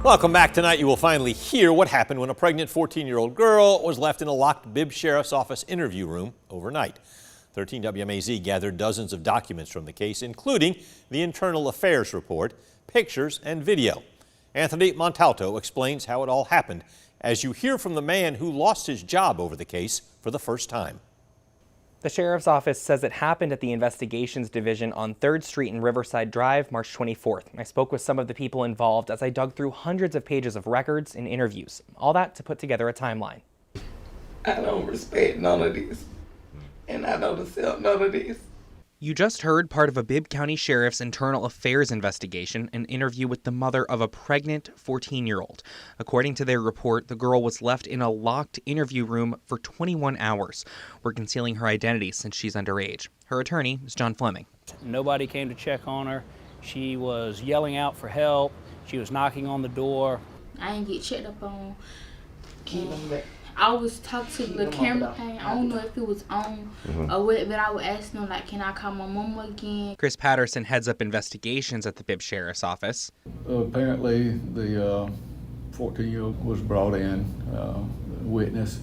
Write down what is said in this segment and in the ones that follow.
Welcome back. Tonight you will finally hear what happened when a pregnant 14-year-old girl was left in a locked Bibb Sheriff's Office interview room overnight. 13 WMAZ gathered dozens of documents from the case, including the internal affairs report, pictures, and video. Anthony Montalto explains how it all happened as you hear from the man who lost his job over the case for the first time. The sheriff's office says it happened at the investigations division on 3rd Street and Riverside Drive, March 24th. I spoke with some of the people involved as I dug through hundreds of pages of records and interviews, all that to put together a timeline. I don't respect none of this, and I don't accept none of this. You just heard part of a Bibb County Sheriff's internal affairs investigation, an interview with the mother of a pregnant 14-year-old. According to their report, the girl was left in a locked interview room for 21 hours. We're concealing her identity since she's underage. Her attorney is John Fleming. Nobody came to check on her. She was yelling out for help. She was knocking on the door. I didn't get checked up on. I was talking to the camera thing. I don't know if it was on or what, but I would ask them, like, can I call my mama again? Chris Patterson heads up investigations at the Bibb Sheriff's Office. Apparently, the 14-year-old was brought in, witness,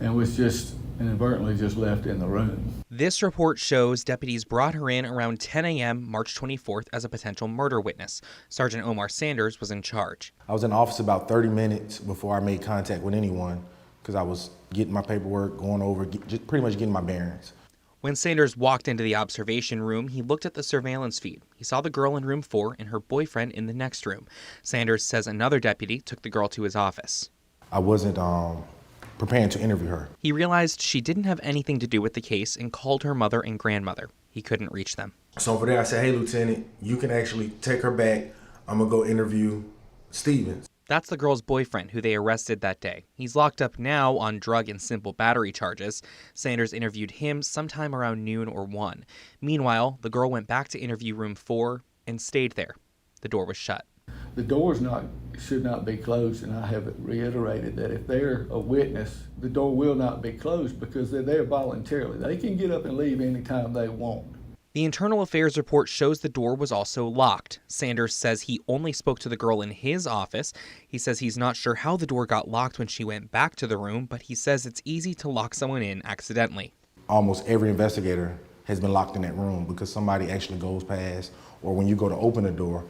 and was just inadvertently just left in the room. This report shows deputies brought her in around 10 a.m. March 24th as a potential murder witness. Sergeant Omar Sanders was in charge. I was in the office about 30 minutes before I made contact with anyone, because I was getting my paperwork, going over, just pretty much getting my bearings. When Sanders walked into the observation room, he looked at the surveillance feed. He saw the girl in room 4 and her boyfriend in the next room. Sanders says another deputy took the girl to his office. I wasn't preparing to interview her. He realized she didn't have anything to do with the case and called her mother and grandmother. He couldn't reach them. So over there I said, hey, Lieutenant, you can actually take her back. I'm gonna go interview Stevens. That's the girl's boyfriend, who they arrested that day. He's locked up now on drug and simple battery charges. Sanders interviewed him sometime around noon or 1. Meanwhile, the girl went back to interview room 4 and stayed there. The door was shut. The doors should not be closed, and I have reiterated that if they're a witness, the door will not be closed because they're there voluntarily. They can get up and leave anytime they want. The internal affairs report shows the door was also locked. Sanders says he only spoke to the girl in his office. He says he's not sure how the door got locked when she went back to the room, but he says it's easy to lock someone in accidentally. Almost every investigator has been locked in that room because somebody actually goes past, or when you go to open the door,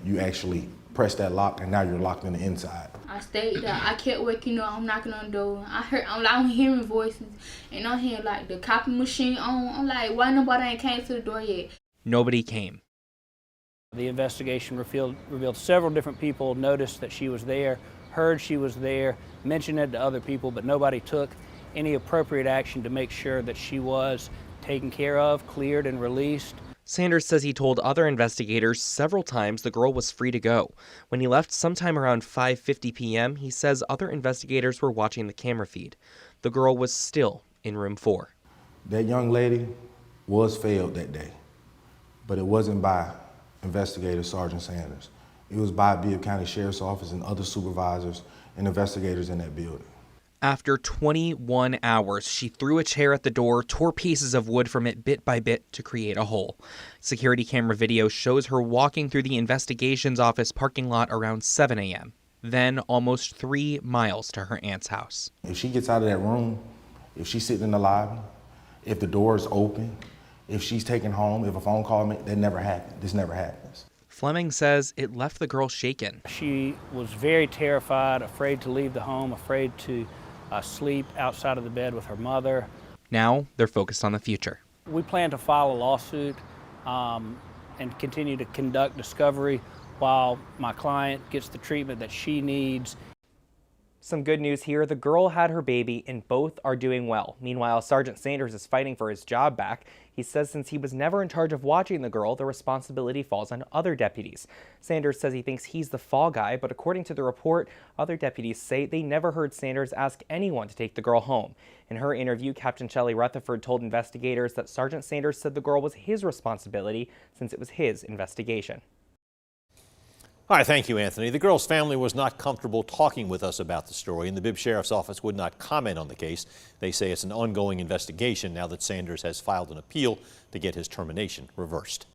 you actually press that lock and now you're locked in the inside. I stayed there. I kept waking up. I'm knocking on the door. I'm hearing voices, and I'm hearing like the copy machine on. I'm like, why nobody ain't came to the door yet? Nobody came. The investigation revealed several different people noticed that she was there, heard she was there, mentioned it to other people, but nobody took any appropriate action to make sure that she was taken care of, cleared, and released. Sanders says he told other investigators several times the girl was free to go. When he left sometime around 5:50 p.m., he says other investigators were watching the camera feed. The girl was still in room 4. That young lady was failed that day, but it wasn't by investigator Sergeant Sanders. It was by Bibb County Sheriff's Office and other supervisors and investigators in that building. After 21 hours, she threw a chair at the door, tore pieces of wood from it bit by bit to create a hole. Security camera video shows her walking through the investigations office parking lot around 7 a.m., then almost 3 miles to her aunt's house. If she gets out of that room, if she's sitting in the lobby, if the door is open, if she's taken home, if a phone call, that never happened. This never happens. Fleming says it left the girl shaken. She was very terrified, afraid to leave the home, afraid to sleep outside of the bed with her mother. Now they're focused on the future. We plan to file a lawsuit and continue to conduct discovery while my client gets the treatment that she needs. Some good news here. The girl had her baby and both are doing well. Meanwhile, Sergeant Sanders is fighting for his job back. He says since he was never in charge of watching the girl, the responsibility falls on other deputies. Sanders says he thinks he's the fall guy, but according to the report, other deputies say they never heard Sanders ask anyone to take the girl home. In her interview, Captain Shelley Rutherford told investigators that Sergeant Sanders said the girl was his responsibility since it was his investigation. All right, thank you, Anthony. The girl's family was not comfortable talking with us about the story, and the Bibb Sheriff's Office would not comment on the case. They say it's an ongoing investigation now that Sanders has filed an appeal to get his termination reversed.